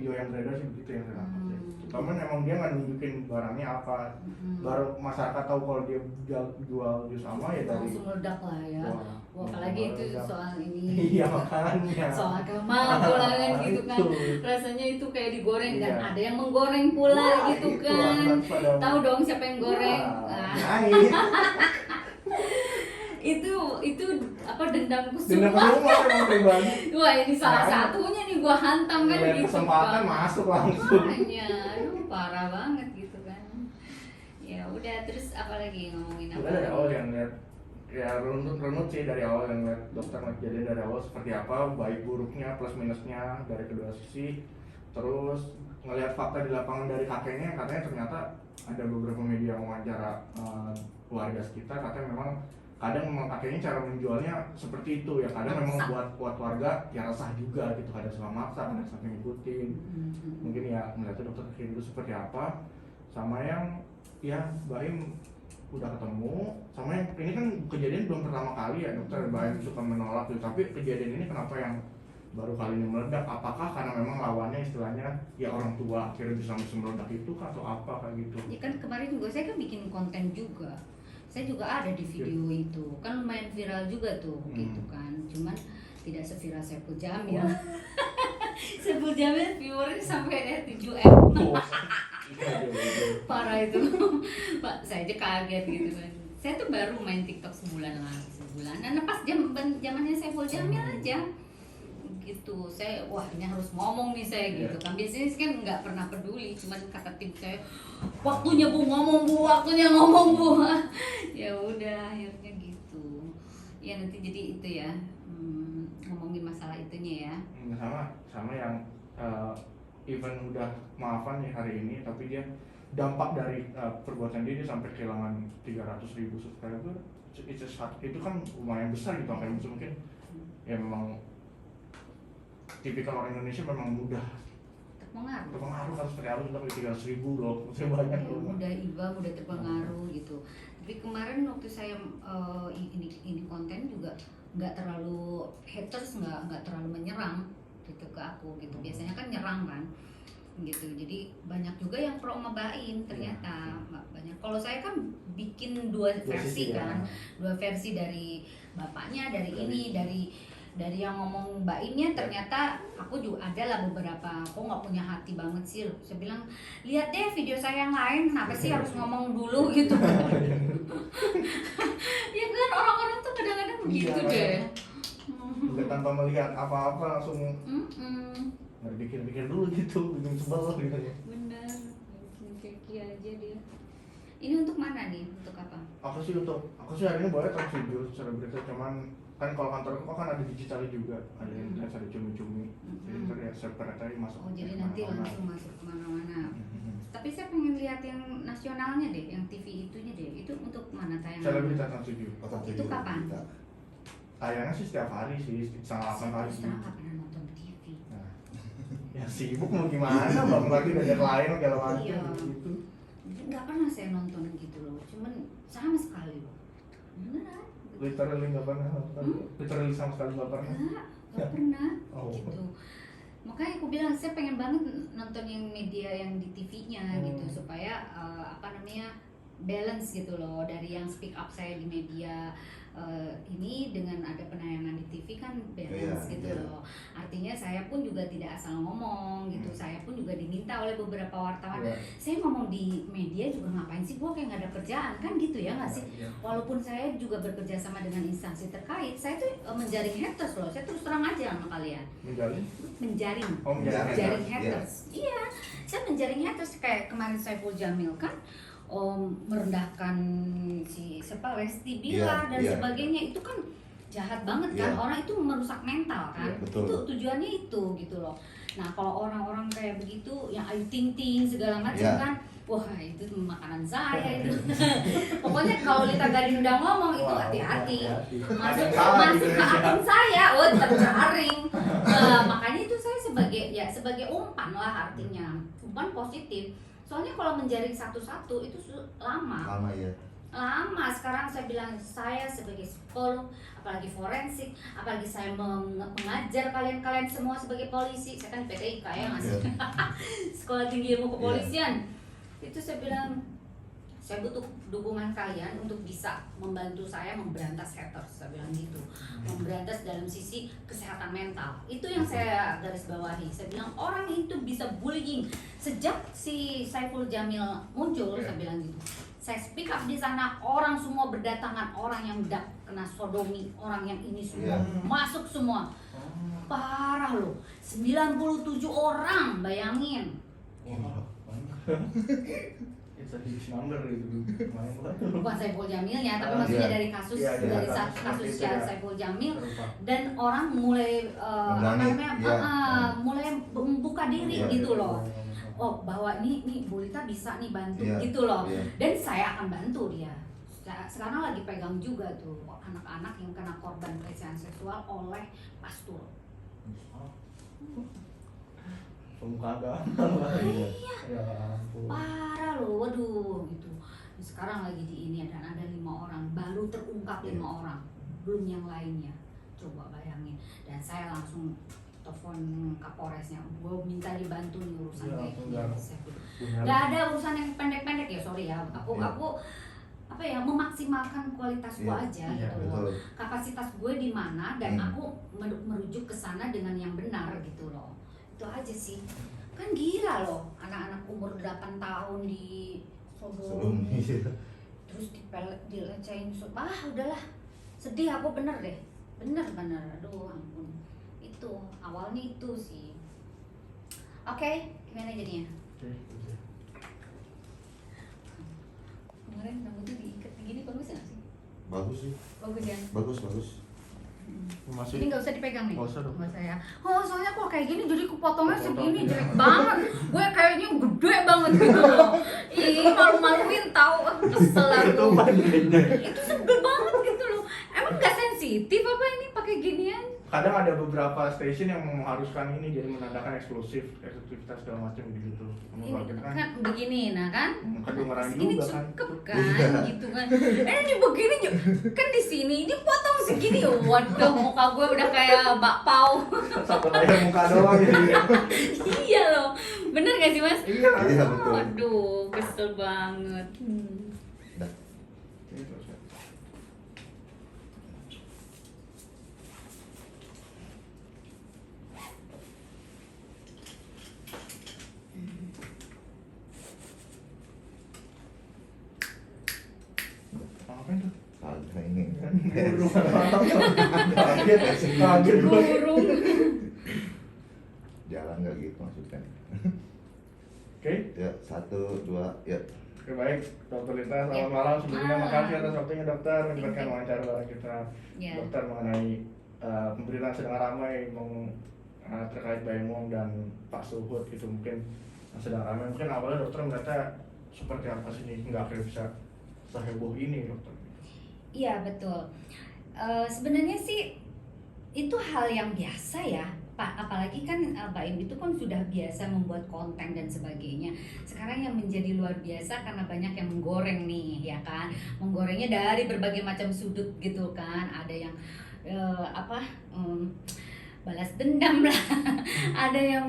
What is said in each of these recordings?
video yang beredar sih begitu yang saya nangkap ya. Cuman emang dia nggak nunjukin barangnya apa, baru masyarakat tahu kalau dia jual jus sama ya dari langsung meledak lah ya. Wah, apalagi itu soal ini. Iya makanya. Soal kemabulangan gitu kan. Rasanya itu kayak digoreng dan ada yang menggoreng pula gitu kan. Tahu dong siapa yang goreng? Itu apa dendamku semua. Wah ini salah satunya nih gua hantam kan gitu. Kesempatan masuk langsung. Aduh parah banget gitu kan. Ya udah terus apa lagi ngomongin apa? Udah dari awal yang lihat ya runut sih dari awal yang lihat dokter kejadian dari awal seperti apa, baik buruknya plus minusnya dari kedua sisi. Terus ngelihat fakta di lapangan dari kakeknya, katanya ternyata ada beberapa media wawancara keluarga sekitar, katanya memang kadang memang kakeknya cara menjualnya seperti itu ya, kadang memang buat warga ya resah juga gitu, kadang suka maksa, kadang sampai ngikutin. Mungkin ya melihat dokter kakek dulu seperti apa, sama yang ya Baim udah ketemu, sama yang ini kan kejadian belum pertama kali ya dokter Baim suka menolak gitu, tapi kejadian ini kenapa yang baru kali ini meledak? Apakah karena memang lawannya istilahnya ya orang tua akhirnya bisa meledak itu atau apa kayak gitu? Ya kan kemarin juga saya kan bikin konten juga. Saya juga ada di video itu, kan lumayan viral juga tuh, gitu kan. Cuman tidak seviral Saiful Jamil. Saiful Jamil viewernya sampai 7M. Parah itu. Pak, saya aja kaget gitu kan. Saya tuh baru main TikTok sebulan. Nah, pas zamannya Saiful Jamil aja. Gitu, saya wah ini harus ngomong nih saya gitu kan, biasanya kan nggak pernah peduli, cuman kata tim saya waktunya bu ngomong bu, waktunya ngomong bu. Ya udah akhirnya gitu ya, nanti jadi itu ya ngomongin masalah itunya ya. Sama yang even udah maafan nih hari ini, tapi dia dampak dari perbuatan dia sampai kehilangan 300.000 subscriber, itu kan lumayan besar gitu, kayak mungkin ya memang tipikal orang Indonesia memang mudah terpengaruh harus seperti apa, sudah 300.000 loh, saya banyak ya, mudah iba, mudah terpengaruh gitu. Tapi kemarin waktu saya ini konten juga nggak terlalu haters, nggak terlalu menyerang gitu ke aku gitu. Biasanya kan nyerang kan gitu, jadi banyak juga yang pro sama Baim ternyata banyak. Kalau saya kan bikin dua versi kan, dua versi dari bapaknya, dari ini, dari yang ngomong Baimnya. Ternyata aku juga ada lah beberapa, aku nggak punya hati banget sih. Saya bilang lihat deh video saya yang lain, kenapa sih harus ngomong dulu gitu. Ya kan orang-orang tuh kadang-kadang begitu deh. Tanpa melihat apa-apa langsung nggak pikir-pikir dulu gitu, bikin sebel gitu ya. Bener, keki aja dia. Ini untuk mana nih? Untuk apa? Aku sih hari ini boleh tak setuju secara berita, cuman kan kalau kantorku kan ada digitalnya juga, ada yang ada cumi-cumi, jadi terlihat separate tadi masuk. Oh jadi nanti langsung masuk kemana-mana. Tapi saya pengen lihat yang nasionalnya deh, yang TV itunya deh. Itu untuk mana tayangan? Saya berita tak setuju. Itu kapan? Tayangnya sih setiap hari sih, setengah 8 kali sih. Sekarang kapan nonton TV? Nah, ya sibuk mau gimana, bangun lagi banyak lain segala macam gitu. Nggak pernah saya nonton gitu loh, cuman sama sekali loh. Beneran? Literally nggak pernah nonton, literally sama sekali nggak pernah. Nggak pernah, Oh. gitu. Makanya aku bilang saya pengen banget nonton yang media yang di TV-nya gitu, supaya balance gitu loh, dari yang speak up saya di media ini dengan ada penayangan di TV kan balance gitu loh. Artinya saya pun juga tidak asal ngomong gitu, saya pun juga diminta oleh beberapa wartawan. Saya ngomong di media juga ngapain sih, gua kayak nggak ada kerjaan kan gitu ya nggak sih? Walaupun saya juga bekerja sama dengan instansi terkait, saya tuh menjaring haters loh. Saya terus terang aja sama kalian. Menjaring haters. Iya, saya menjaring haters kayak kemarin Saiful Jamil kan. Merendahkan si Lesti Bilar dan sebagainya, itu kan jahat banget kan, orang itu merusak mental kan, itu tujuannya itu gitu loh. Nah kalau orang-orang kayak begitu yang Ayu Ting Ting segala macam kan, wah itu makanan saya itu. Pokoknya kalau Lita Gading udah ngomong itu hati-hati, masuk ke akun saya, terjaring. Makanya itu saya sebagai umpan lah, artinya umpan positif. Soalnya kalau menjaring satu-satu itu lama ya. lama. Sekarang saya bilang, saya sebagai psikolog, apalagi forensik, apalagi saya mengajar kalian semua sebagai polisi. Saya kan PTIK ya mas, Sekolah Tinggi Ilmu Kepolisian. Itu saya bilang, saya butuh dukungan kalian untuk bisa membantu saya memberantas haters, saya bilang gitu. Memberantas dalam sisi kesehatan mental. Itu yang saya garis bawahi. Saya bilang orang itu bisa bullying sejak si Saiful Jamil muncul, saya bilang gitu. Saya speak up di sana, orang semua berdatangan, orang yang kena sodomi, orang yang ini semua masuk semua. Parah loh, 97 orang, bayangin. It's a huge number itu. Bukan Saiful Jamilnya, tapi maksudnya dari kasus kasus Saiful Jamil, dan orang mulai mulai membuka diri gitu loh. Oh bahwa ini Bu Lita bisa nih bantu gitu loh, dan saya akan bantu dia. Sekarang lagi pegang juga tuh anak-anak yang kena korban pelecehan seksual oleh pastor. Pemuka agama. Iya. Parah loh, waduh gitu. Sekarang lagi di ini dan ada 5 orang, baru terungkap 5 orang, belum yang lainnya. Coba bayangin. Dan saya langsung telepon Kapolresnya, gue minta dibantu nih urusan kayak gini. Gak ada urusan yang pendek-pendek ya, sorry ya. Aku apa ya, memaksimalkan kualitas gue aja gitu loh. Kapasitas gue di mana dan aku merujuk ke sana dengan yang benar gitu loh. Itu aja sih. Kan gila loh, anak-anak umur 8 tahun di sodomi. Terus dilecehin, udahlah. Sedih aku bener deh. Bener. Aduh ampun. Itu awalnya itu sih. Oke, gimana jadinya? Kemarin rambutnya diikat begini bagus nggak sih? Bagus sih. Bagus ya? Bagus. Masih. Ini nggak usah dipegang nih. Nggak usah dong. Nggak usah ya. Oh soalnya kok kayak gini jadi kupotongnya segini jelek banget. Gue kayaknya gede banget gitu loh. Ih malu-maluin tahu. Kesel aku. Itu sebel banget gitu loh. Emang nggak sensitif apa ini pakai ginian? Kadang ada beberapa stasiun yang mengharuskan ini, jadi menandakan eksklusivitas segala macam gitu. Ini kan begini, nah kan? Kedengeran Segini juga kan. cukup kan, gitu kan? Ini begini kan di sini, ini potong segini, waduh muka gue udah kayak bakpao. Satu layar muka doang gitu. Iya loh, bener gak sih mas? Iya betul. Waduh, kesel banget. Dah. Apa itu? Kagak ini. Burung. Kaget gue. Burung. Jalan nggak gitu maksudnya. Oke. Ya 1, 2, ya. Oke baik, Dokter Lita, selamat malam. Sebelumnya makasih atas waktunya dokter menyempatkan wawancara bareng kita. Dokter mengenai pemberitaan sedang ramai terkait Baimong dan Pak Suhud itu mungkin sedang ramai. Mungkin awalnya dokter melihatnya seperti apa sih nih, nggak akhirnya bisa seheboh ini dokter? Iya betul. Sebenarnya sih itu hal yang biasa ya. Pak, apalagi kan Baim itu kan sudah biasa membuat konten dan sebagainya. Sekarang yang menjadi luar biasa karena banyak yang menggoreng nih, ya kan? Menggorengnya dari berbagai macam sudut gitu kan. Ada yang balas dendam lah, ada yang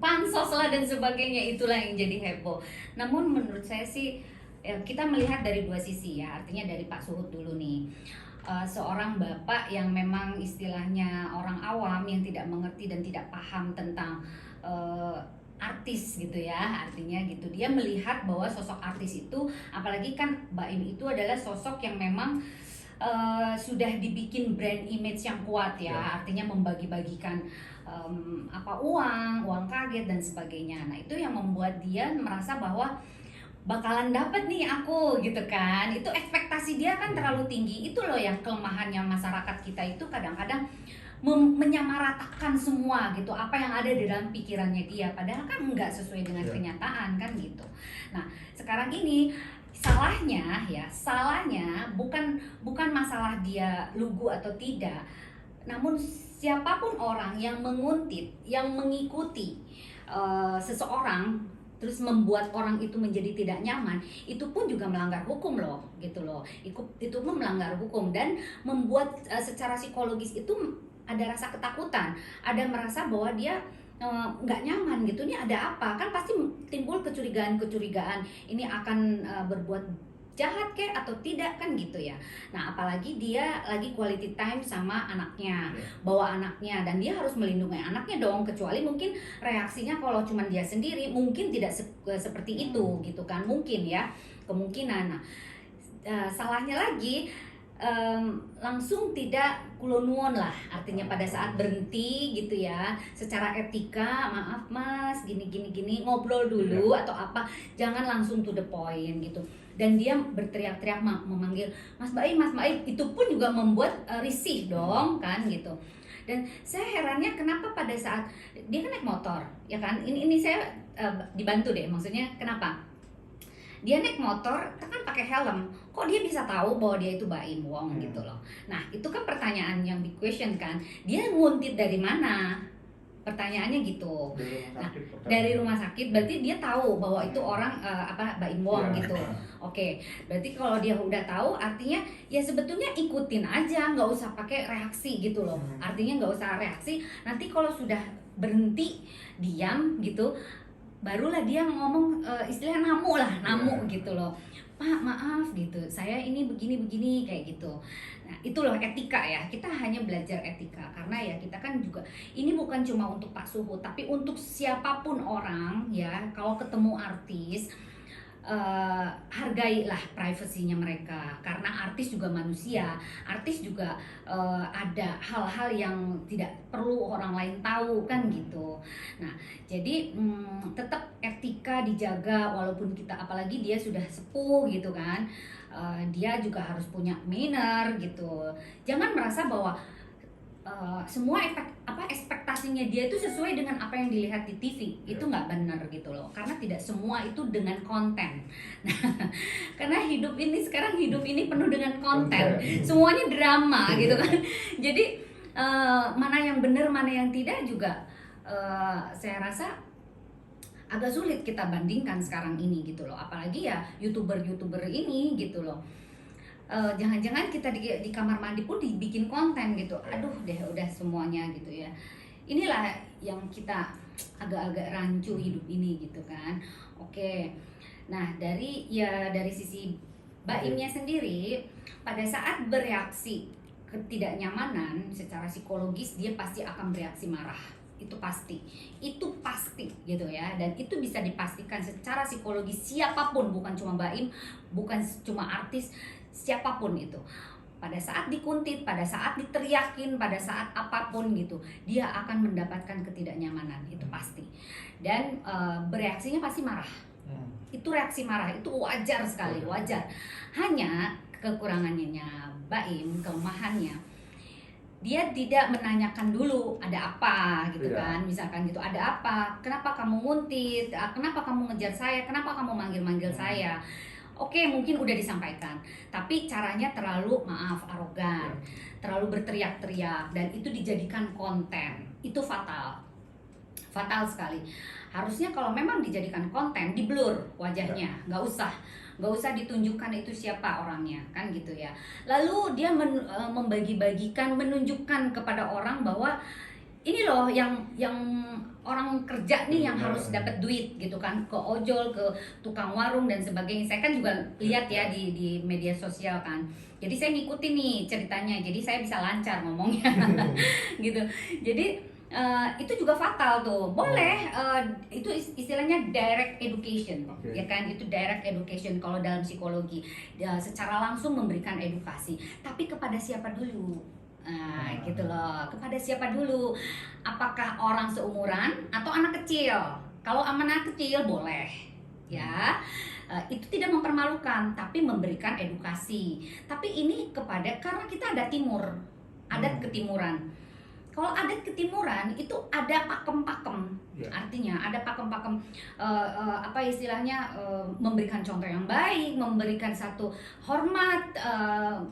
pansos lah dan sebagainya. Itulah yang jadi heboh. Namun menurut saya sih kita melihat dari 2 sisi ya. Artinya dari Pak Suhud dulu nih. Seorang bapak yang memang istilahnya orang awam yang tidak mengerti dan tidak paham tentang artis gitu ya, artinya gitu, dia melihat bahwa sosok artis itu, apalagi kan Baim itu adalah sosok yang memang sudah dibikin brand image yang kuat ya, artinya membagi-bagikan uang kaget dan sebagainya. Nah itu yang membuat dia merasa bahwa bakalan dapat nih aku gitu kan. Itu ekspektasi dia kan terlalu tinggi. Itu loh yang kelemahannya masyarakat kita itu kadang-kadang menyamaratakan semua gitu, apa yang ada di dalam pikirannya dia, padahal kan enggak sesuai dengan kenyataan kan gitu. Nah sekarang ini salahnya bukan masalah dia lugu atau tidak, namun siapapun orang yang menguntit, yang mengikuti seseorang terus membuat orang itu menjadi tidak nyaman, itu pun juga melanggar hukum loh, gitu loh. Itu pun melanggar hukum dan membuat secara psikologis itu ada rasa ketakutan, ada merasa bahwa dia nggak nyaman gitu, ini ada apa, kan pasti timbul kecurigaan ini akan berbuat jahat kek atau tidak kan gitu ya. Nah apalagi dia lagi quality time sama anaknya, bawa anaknya, dan dia harus melindungi anaknya dong, kecuali mungkin reaksinya kalau cuma dia sendiri mungkin tidak seperti itu gitu kan, mungkin ya, kemungkinan. Nah salahnya lagi langsung tidak kulonuon lah, artinya pada saat berhenti gitu ya, secara etika, maaf mas gini ngobrol dulu atau apa, jangan langsung to the point gitu. Dan dia berteriak-teriak memanggil Mas Baim, itu pun juga membuat risih dong kan gitu. Dan saya herannya kenapa pada saat dia kan naik motor ya kan, ini saya dibantu deh, maksudnya kenapa dia naik motor kan pakai helm, kok dia bisa tahu bahwa dia itu Baim Wong gitu loh. Nah itu kan pertanyaan yang di question kan, dia nguntit dari mana, pertanyaannya gitu. Dari rumah sakit berarti dia tahu bahwa itu orang Baim Wong gitu. Oke, berarti kalau dia udah tahu artinya ya sebetulnya ikutin aja, nggak usah pakai reaksi gitu loh. Artinya nggak usah reaksi, nanti kalau sudah berhenti diam gitu, barulah dia ngomong istilah namu gitu loh. Pak maaf gitu, saya ini begini kayak gitu. Nah itu loh etika ya, kita hanya belajar etika karena ya kita kan juga ini bukan cuma untuk Pak Suhut tapi untuk siapapun orang ya, kalau ketemu artis hargailah privasinya mereka, karena artis juga manusia, artis juga ada hal-hal yang tidak perlu orang lain tahu kan gitu. Nah jadi tetap etika dijaga, walaupun kita apalagi dia sudah sepuh gitu kan, dia juga harus punya manner gitu. Jangan merasa bahwa semua ekspektasinya dia itu sesuai dengan apa yang dilihat di TV, itu nggak benar gitu loh, karena tidak semua itu dengan konten. Nah, karena hidup ini penuh dengan konten, semuanya drama gitu kan. Jadi mana yang benar mana yang tidak juga saya rasa agak sulit kita bandingkan sekarang ini gitu loh, apalagi ya youtuber ini gitu loh. Jangan-jangan kita di kamar mandi pun dibikin konten gitu, aduh deh udah semuanya gitu ya. Inilah yang kita agak-agak rancu hidup ini gitu kan. Oke, nah dari sisi Baimnya sendiri, pada saat bereaksi ketidaknyamanan secara psikologis dia pasti akan bereaksi marah, itu pasti gitu ya. Dan itu bisa dipastikan secara psikologis, siapapun, bukan cuma Baim, bukan cuma artis, siapapun itu, pada saat dikuntit, pada saat diteriakin, pada saat apapun gitu, dia akan mendapatkan ketidaknyamanan, itu pasti. Dan bereaksinya pasti marah. Itu reaksi marah, itu wajar sekali, wajar. Hanya kekurangannya Baim, kelemahannya, dia tidak menanyakan dulu ada apa gitu kan, misalkan gitu, ada apa, kenapa kamu nguntit, kenapa kamu ngejar saya, kenapa kamu manggil saya. Oke, mungkin udah disampaikan, tapi caranya terlalu arogan, terlalu berteriak-teriak, dan itu dijadikan konten, itu fatal sekali. Harusnya kalau memang dijadikan konten, di-blur wajahnya, nggak usah ditunjukkan itu siapa orangnya kan gitu ya. Lalu dia membagi-bagikan, menunjukkan kepada orang bahwa ini loh yang orang kerja nih yang harus dapat duit gitu kan, ke ojol, ke tukang warung dan sebagainya. Saya kan juga lihat ya di media sosial kan. Jadi saya ngikutin nih ceritanya, jadi saya bisa lancar ngomongnya gitu. Jadi itu juga fatal tuh. Boleh itu istilahnya direct education, ya kan, itu direct education kalau dalam psikologi, secara langsung memberikan edukasi. Tapi kepada siapa dulu? Nah, gitu loh. Kepada siapa dulu? Apakah orang seumuran atau anak kecil? Kalau anak kecil boleh, ya. Itu tidak mempermalukan, tapi memberikan edukasi. Tapi ini karena kita ada timur, adat ketimuran. Kalau adat ketimuran itu ada pakem-pakem, artinya ada pakem-pakem, istilahnya memberikan contoh yang baik, memberikan satu hormat,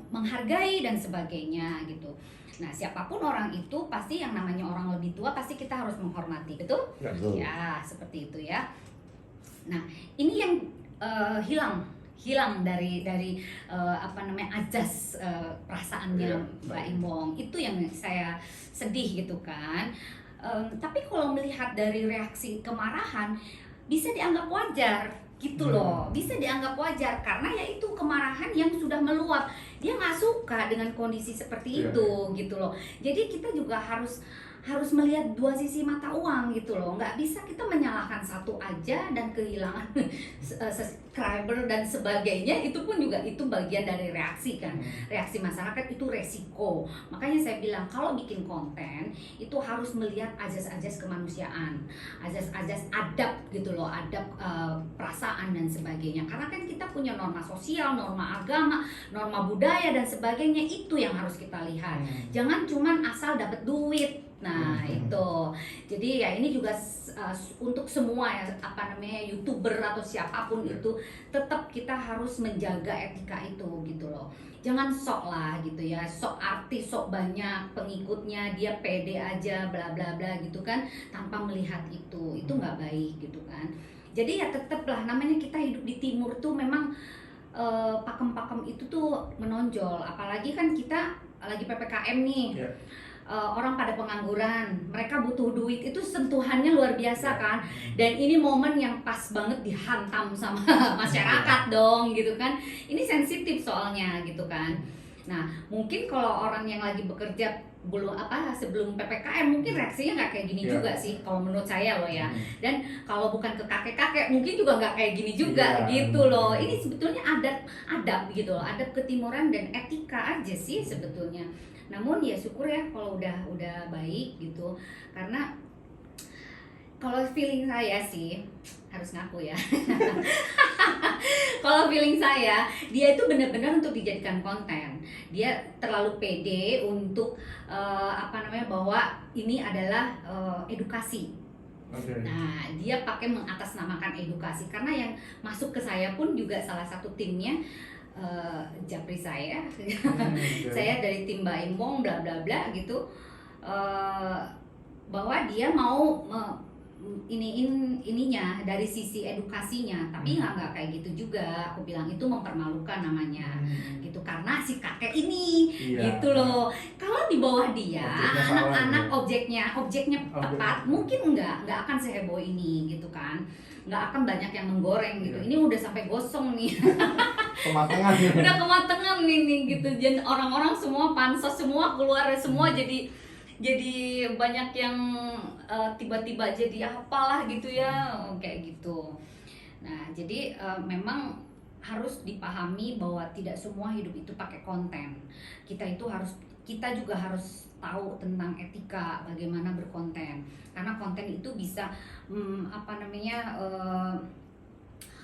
menghargai dan sebagainya gitu. Nah siapapun orang itu pasti yang namanya orang lebih tua pasti kita harus menghormati, betul? Betul. Ya seperti itu ya. Nah, ini yang hilang dari azas perasaannya Iya, Mbak baik. Imbong. Itu yang saya sedih gitu kan. Tapi kalau melihat dari reaksi kemarahan bisa dianggap wajar gitu loh, bisa dianggap wajar karena ya itu kemarahan yang sudah meluap, dia nggak suka dengan kondisi seperti Iya, itu gitu loh. Jadi kita juga harus melihat dua sisi mata uang gitu loh, nggak bisa kita menyalahkan satu aja dan kehilangan subscriber dan sebagainya. Itu pun juga itu bagian dari reaksi kan, reaksi masyarakat itu resiko. Makanya saya bilang kalau bikin konten itu harus melihat azas-azas kemanusiaan, azas-azas adab gitu loh, adab perasaan dan sebagainya. Karena kan kita punya norma sosial, norma agama, norma budaya dan sebagainya, itu yang harus kita lihat. Jangan cuman asal dapat duit. Nah, itu. Jadi ya ini juga untuk semua ya YouTuber atau siapapun itu tetap kita harus menjaga etika itu gitu loh. Jangan sok lah gitu ya, sok artis, sok banyak pengikutnya, dia pede aja bla bla bla gitu kan, tanpa melihat itu nggak baik gitu kan. Jadi ya tetaplah, namanya kita hidup di timur tuh memang pakem-pakem itu tuh menonjol, apalagi kan kita lagi PPKM nih. Iya. Orang pada pengangguran, mereka butuh duit, itu sentuhannya luar biasa kan. Dan ini momen yang pas banget dihantam sama masyarakat dong gitu kan. Ini sensitif soalnya gitu kan. Nah, mungkin kalau orang yang lagi bekerja sebelum PPKM mungkin reaksinya nggak kayak gini juga sih kalau menurut saya loh ya. Dan kalau bukan ke kakek-kakek mungkin juga nggak kayak gini juga gitu loh. Ini sebetulnya adab gitu loh, adab ketimuran dan etika aja sih sebetulnya. Namun ya syukur ya kalau udah baik gitu, karena kalau feeling saya sih harus ngaku ya. Kalau feeling saya, dia itu benar-benar untuk dijadikan konten. Dia terlalu pede untuk bahwa ini adalah edukasi. Nah, dia pakai mengatasnamakan edukasi, karena yang masuk ke saya pun juga salah satu timnya japri saya. Saya dari tim Mbak Imbong bla bla bla gitu, bahwa dia mau ininya dari sisi edukasinya, tapi nggak kayak gitu juga. Aku bilang itu mempermalukan namanya gitu, karena si kakek ini gitu loh. Kalau di bawah dia anak-anak objeknya tepat, mungkin nggak akan seheboh ini gitu kan, nggak akan banyak yang menggoreng gitu. Ini udah sampai gosong nih. Kematangan. Udah kematangan nih gitu. Dan orang-orang semua pansos, semua keluar semua, jadi banyak yang tiba-tiba jadi apalah gitu ya, kayak gitu. Nah, jadi memang harus dipahami bahwa tidak semua hidup itu pakai konten. Kita juga harus tahu tentang etika bagaimana berkonten, karena konten itu bisa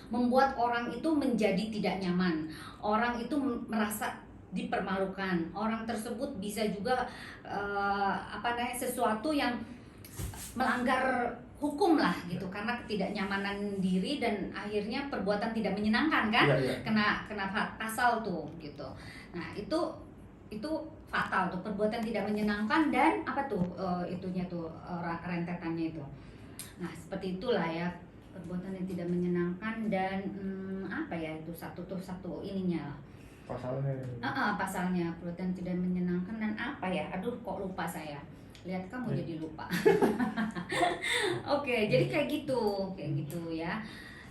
membuat orang itu menjadi tidak nyaman, orang itu merasa dipermalukan, orang tersebut bisa juga sesuatu yang melanggar hukum lah gitu, karena ketidaknyamanan diri dan akhirnya perbuatan tidak menyenangkan kan. Kena pasal tuh gitu. Nah, itu fatal tuh, perbuatan tidak menyenangkan dan rentetannya itu. Nah, seperti itulah ya, perbuatan yang tidak menyenangkan dan itu satu ininya pasalnya perbuatan tidak menyenangkan dan kok lupa saya. Lihat kamu jadi lupa. Oke, jadi kayak gitu ya.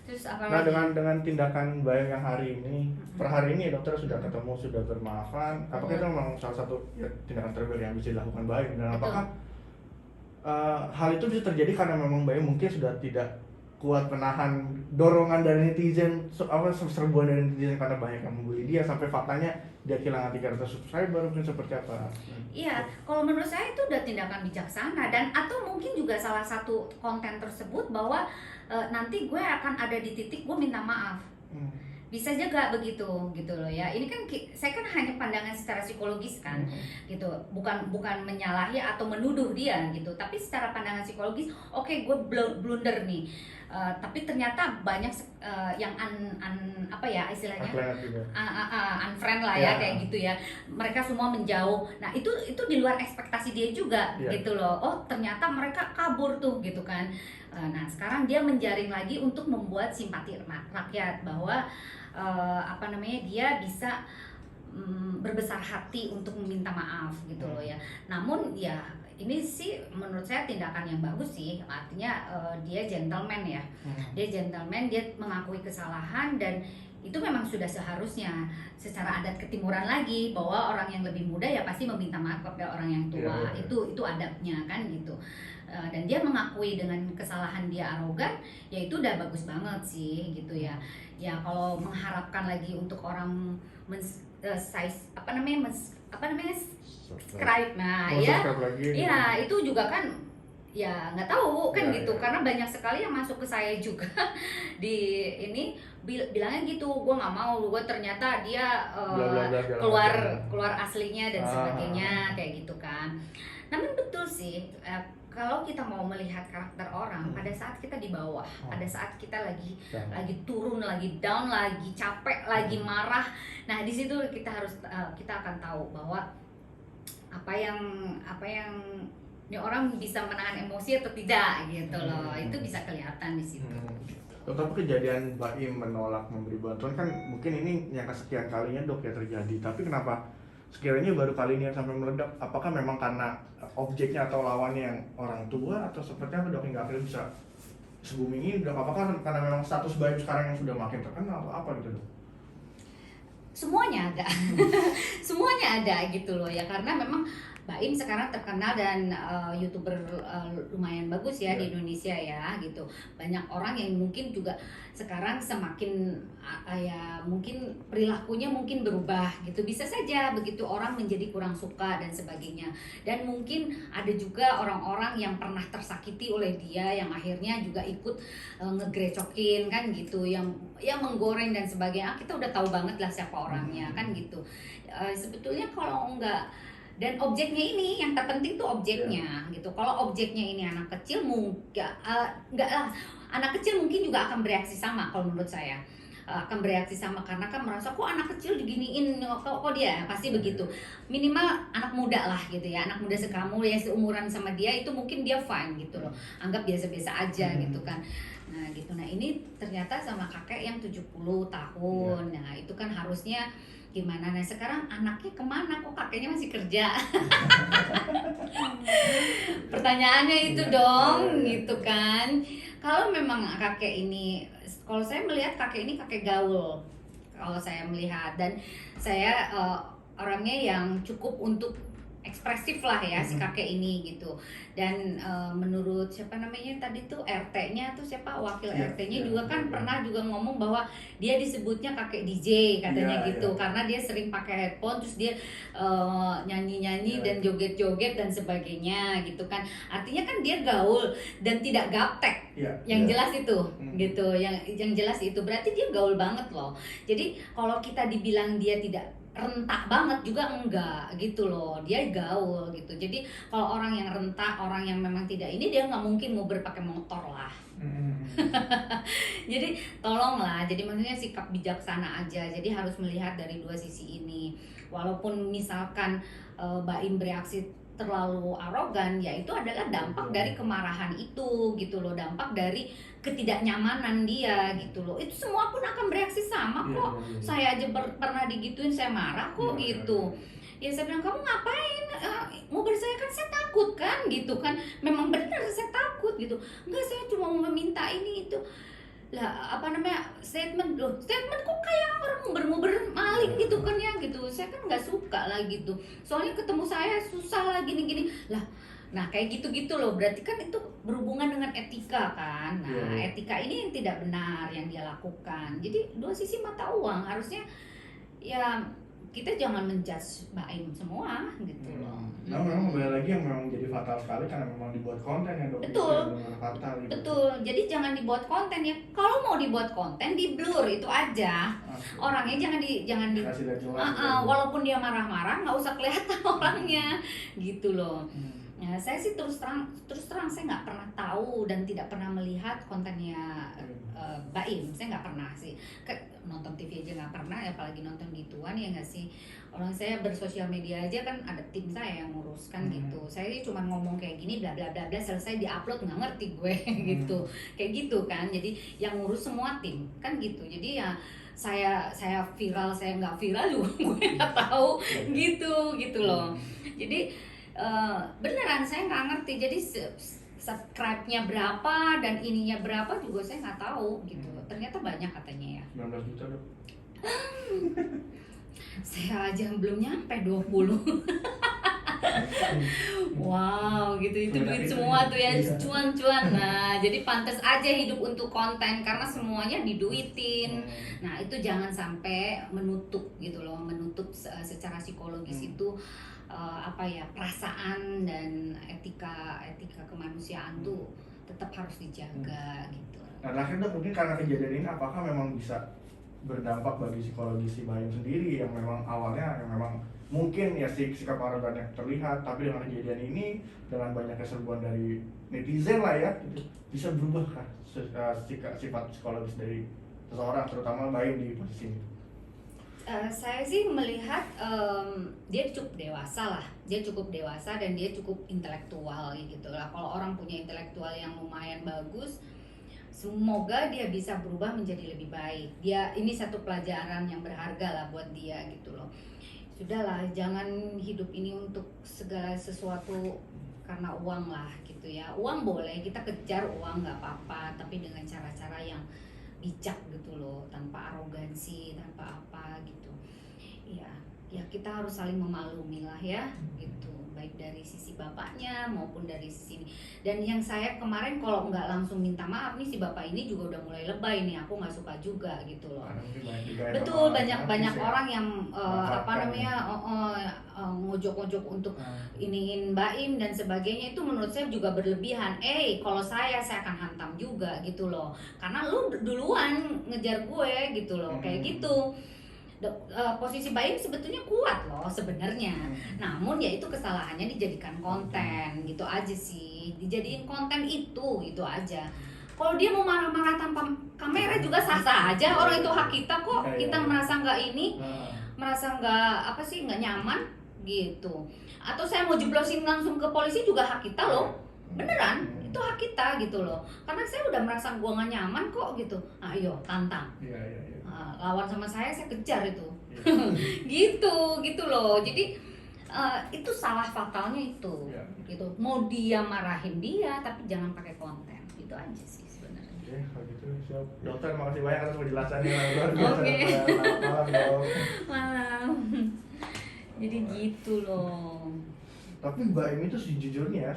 Terus apalagi? Nah, dengan tindakan Mbak yang hari ini, per hari ini dokter sudah ketemu, sudah bermaafan, apakah itu memang salah satu tindakan terbaik yang bisa dilakukan baik, dan apakah hal itu bisa terjadi karena memang Mbak mungkin sudah tidak kuat menahan dorongan dari netizen, serbuan dari netizen karena banyak yang membuli dia sampai faktanya dia kehilangan 300 subscriber, mungkin seperti apa? Iya, kalau menurut saya itu udah tindakan bijaksana, dan atau mungkin juga salah satu konten tersebut bahwa nanti gue akan ada di titik gue minta maaf. Bisa juga begitu gitu loh ya. Ini kan saya kan hanya pandangan secara psikologis kan gitu, bukan menyalahi atau menuduh dia gitu, tapi secara pandangan psikologis, oke, gue blunder nih, tapi ternyata banyak yang istilahnya unfriend lah ya, kayak gitu ya, mereka semua menjauh. Nah, itu di luar ekspektasi dia juga gitu loh. Oh, ternyata mereka kabur tuh gitu kan. Nah sekarang dia menjaring lagi untuk membuat simpati rakyat bahwa dia bisa berbesar hati untuk meminta maaf gitu loh ya. Namun ya ini sih menurut saya tindakan yang bagus sih, artinya dia gentleman ya. Dia gentleman, dia mengakui kesalahan, dan itu memang sudah seharusnya secara adat ketimuran lagi, bahwa orang yang lebih muda ya pasti meminta maaf kepada orang yang tua. Iya. Itu adabnya kan gitu. Dan dia mengakui dengan kesalahan dia arogan, ya itu udah bagus banget sih gitu ya. Ya kalau mengharapkan lagi untuk orang subscribe, nah Mau ya subscribe lagi gitu. ya itu juga kan ya nggak tahu kan Ya, gitu, ya. karena banyak sekali yang masuk ke saya juga di ini bilangnya gitu, gue nggak mau, gue ternyata dia Bla, bla, bla, segala keluar macam. keluar aslinya dan Ah. sebagainya kayak gitu kan. Namun betul sih, kalau kita mau melihat karakter orang pada saat kita di bawah, pada saat kita lagi turun, lagi down, lagi capek, lagi marah, nah di situ kita akan tahu bahwa apa yang ini orang bisa menahan emosi atau tidak gitu loh. Itu bisa kelihatan di situ. Tapi kejadian Baim menolak memberi bantuan kan mungkin ini yang kesekian kalinya dok ya terjadi. Tapi kenapa sekiranya baru kali ini yang sampai meledak? Apakah memang karena objeknya atau lawannya yang orang tua atau seperti apa dok, hingga akhirnya bisa se-booming ini dok? Apakah karena memang status Baim sekarang yang sudah makin terkenal atau apa gitu dok? Semuanya ada. Semuanya ada gitu loh ya, karena memang Baim sekarang terkenal dan YouTuber lumayan bagus ya di Indonesia ya gitu. Banyak orang yang mungkin juga sekarang semakin ya mungkin perilakunya mungkin berubah gitu. Bisa saja begitu orang menjadi kurang suka dan sebagainya. Dan mungkin ada juga orang-orang yang pernah tersakiti oleh dia yang akhirnya juga ikut ngegrecokin kan gitu, yang menggoreng dan sebagainya. Kita udah tahu banget lah siapa orangnya kan gitu. Sebetulnya kalau enggak, dan objeknya ini yang terpenting tuh objeknya gitu. Kalau objeknya ini anak kecil, enggak lah, anak kecil mungkin juga akan bereaksi sama. Kalau menurut saya akan bereaksi sama, karena kan merasa kok anak kecil diginiin, kok dia pasti begitu. Minimal anak muda lah gitu ya, anak muda sekamu ya seumuran sama dia, itu mungkin dia fine gitu loh, anggap biasa-biasa aja gitu kan. Nah gitu. Nah ini ternyata sama kakek yang 70 tahun. Nah itu kan harusnya gimana. Nah sekarang anaknya kemana, kok kakeknya masih kerja? Pertanyaannya itu dong gitu kan. Kalau memang kakek ini, kalau saya melihat kakek ini kakek gaul, kalau saya melihat, dan saya orangnya yang cukup untuk ekspresif lah ya si kakek ini gitu. Dan menurut siapa namanya tadi tuh RT-nya tuh siapa, wakil RT-nya juga kan pernah juga ngomong bahwa dia disebutnya kakek DJ katanya gitu, karena dia sering pakai headphone, terus dia nyanyi-nyanyi dan joget-joget dan sebagainya gitu kan. Artinya kan dia gaul dan tidak gaptek. Yang jelas itu gitu, yang jelas itu berarti dia gaul banget loh. Jadi kalau kita dibilang dia tidak rentak banget juga enggak gitu loh, dia gaul gitu. Jadi kalau orang yang rentak, orang yang memang tidak ini, dia nggak mungkin mau berpakai motor lah. Jadi tolonglah, jadi maksudnya sikap bijaksana aja. Jadi harus melihat dari dua sisi ini. Walaupun misalkan Baim bereaksi terlalu arogan, ya itu adalah dampak dari kemarahan itu gitu loh, dampak dari ketidaknyamanan dia gitu loh. Itu semua pun akan bereaksi sama kok. Saya aja pernah digituin, saya marah kok gitu. Ya saya bilang, kamu ngapain? Mobil saya kan, saya takut kan gitu kan. Memang benar saya takut gitu. Enggak, saya cuma mau meminta ini itu. Lah statement kok kayak orang nguber-nguber maling gitu kan ya gitu. Saya kan nggak suka lah gitu, soalnya ketemu saya susah lah gini-gini lah. Nah kayak gitu-gitu loh, berarti kan itu berhubungan dengan etika kan. Nah etika ini yang tidak benar yang dia lakukan. Jadi dua sisi mata uang, harusnya ya kita jangan menjudge Baim semua gitu loh. Nah, memang kembali lagi yang memang jadi fatal sekali karena memang dibuat konten ya dok. Betul. Fatal, gitu. Betul. Jadi jangan dibuat konten ya. Kalau mau dibuat konten, di blur itu aja. Orangnya jangan di Kasih lihat jelas, walaupun dia marah-marah, nggak usah kelihatan orangnya gitu loh. Ya, saya sih terus terang saya nggak pernah tahu dan tidak pernah melihat kontennya Baim. Saya nggak pernah sih. nonton TV aja nggak pernah, apalagi nonton gituan ya nggak sih. Orang saya bersosial media aja kan ada tim saya yang ngurus kan gitu. Saya cuma ngomong kayak gini bla bla bla bla, selesai diupload nggak ngerti gue gitu. Kayak gitu kan. Jadi yang ngurus semua tim kan gitu. Jadi ya saya viral, saya nggak viral juga gue nggak tahu gitu loh. Jadi beneran saya nggak ngerti. Jadi subscribe-nya berapa dan ininya berapa juga saya nggak tahu gitu. Ternyata banyak katanya ya. 19 juta dok. Saya aja belum nyampe 20. Wow, gitu itu duit semua tuh ya, cuan-cuan. Nah, jadi pantas aja hidup untuk konten karena semuanya diduitin. Nah, itu jangan sampai menutup gitu loh, menutup secara psikologis itu apa ya, perasaan dan etika kemanusiaan tuh tetap harus dijaga gitu. Nah, terakhir dok, mungkin karena kejadian ini apakah memang bisa berdampak bagi psikologi si Baim sendiri yang memang awalnya yang memang mungkin ya sikap arogannya terlihat, tapi dengan kejadian ini dengan banyaknya serbuan dari netizen lah ya gitu, bisa berubah kan sifat psikologis dari seseorang, terutama Baim di posisi ini? Saya sih melihat dia cukup dewasa lah, dia cukup dewasa dan dia cukup intelektual gitu lah. Kalau orang punya intelektual yang lumayan bagus, semoga dia bisa berubah menjadi lebih baik. Dia ini satu pelajaran yang berharga lah buat dia gitu loh. Sudahlah, jangan hidup ini untuk segala sesuatu karena uang lah gitu ya. Uang boleh, kita kejar uang nggak apa-apa, tapi dengan cara-cara yang bijak gitu loh, tanpa arogansi, tanpa apa gitu. Ya kita harus saling memaklumi lah ya gitu, baik dari sisi bapaknya maupun dari sisi ini. Dan yang saya kemarin kalau nggak langsung minta maaf nih, si bapak ini juga udah mulai lebay nih, aku nggak suka juga gitu loh. Betul, banyak orang yang apa namanya ngojok-ngojok untuk iniin Baim dan sebagainya, itu menurut saya juga berlebihan. Kalau saya akan hantam juga gitu loh, karena lu duluan ngejar gue gitu loh, kayak gitu. Posisi Baim sebetulnya kuat loh sebenarnya, namun ya itu kesalahannya dijadikan konten gitu aja sih, dijadiin konten itu aja. Kalau dia mau marah-marah tanpa kamera juga sah-sah aja, orang itu hak kita kok. Kita merasa nggak ini, merasa nggak nggak nyaman gitu. Atau saya mau jeblosin langsung ke polisi juga hak kita loh, beneran itu hak kita gitu loh. Karena saya udah merasa gua nggak nyaman kok gitu. Ayo tantang. Lawan sama saya kejar itu. gitu loh. Jadi itu salah fatalnya itu gitu. Mau dia marahin dia tapi jangan pakai konten, itu aja sih sebenarnya. Oke, kalau gitu siap. Dokter, makasih banyak atas penjelasannya. Luar biasa. Oke. Malam dok. Malam. Jadi gitu loh. Tapi Baim itu sejujurnya